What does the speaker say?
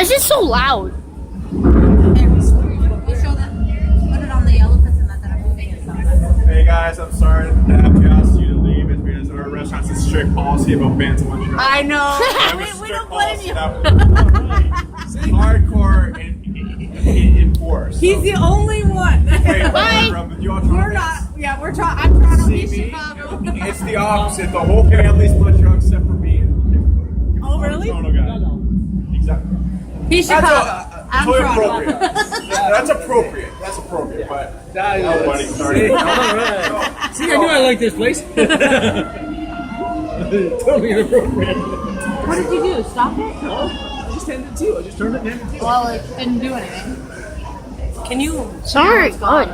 Why is it so loud? Hey guys, I'm sorry to have to ask you to leave. It's because our restaurant's a strict policy about bands one drink. I know. We don't blame you. Hardcore enforced. He's the only one. Bye. We're not. Yeah, we're trying. I'm Toronto. He's See me? Chicago. It's the opposite. The whole family's blood drunk except for me. Oh, really? Toronto guy. Exactly. He's That's Chicago. I'm totally Toronto. appropriate. That's appropriate. That's appropriate. But oh, buddy, sorry. All right. See, I knew I liked this place. Totally inappropriate. What did you do? Stop it? No, I just handed it to you. I just turned it and handed it to you. Well, it didn't do anything. Can you? Sorry, God.